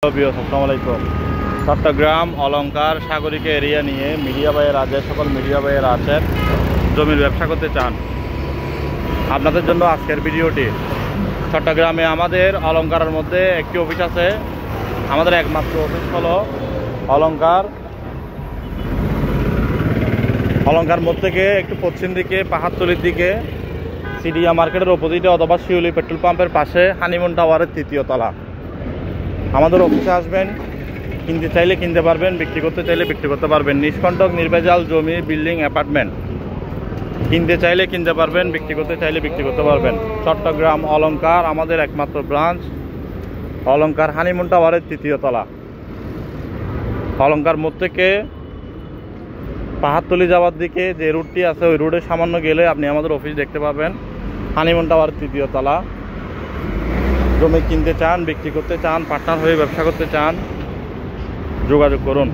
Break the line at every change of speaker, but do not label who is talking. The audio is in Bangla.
আসসালামু আলাইকুম। চট্টগ্রাম অলংকার সাগরিকা এরিয়া নিয়ে মিডিয়া ভাইয়েরা যে সকল মিডিয়া ভাইয়েরা আছেন, জমির ব্যবসা করতে চান, আপনাদের জন্য আজকের ভিডিওটি। চট্টগ্রামে আমাদের অলংকারের মধ্যে একটি অফিস আছে। আমাদের একমাত্র অফিস হলো অলংকার মোড় থেকে একটু পশ্চিম দিকে পাহাড়তলির দিকে সিডিয়া মার্কেটের অপোজিটে অথবা শিউলি পেট্রোল পাম্পের পাশে হানিমুন টাওয়ারের 3য় তলা। আমাদের অফিসে আসবেন, কিনতে চাইলে কিনতে পারবেন, বিক্রি করতে চাইলে বিক্রি করতে পারবেন। নিষ্কণ্টক নির্ভেজাল জমি, বিল্ডিং, অ্যাপার্টমেন্ট কিনতে চাইলে কিনতে পারবেন, বিক্রি করতে চাইলে বিক্রি করতে পারবেন। চট্টগ্রাম অলংকার আমাদের একমাত্র ব্রাঞ্চ, অলংকার হানিমুন টাওয়ারের 3য় তলা। অলংকার মোড় থেকে পাহাড়তলি যাওয়ার দিকে যে রুটটি আছে, ওই রুটে সামান্য গেলে আপনি আমাদের অফিস দেখতে পাবেন। হানিমুন টাওয়ারের 3য় তলা। জমি কিনতে চান, বিক্রি করতে চান, পার্টনার হয়ে ব্যবসা করতে চান, যোগাযোগ করুন।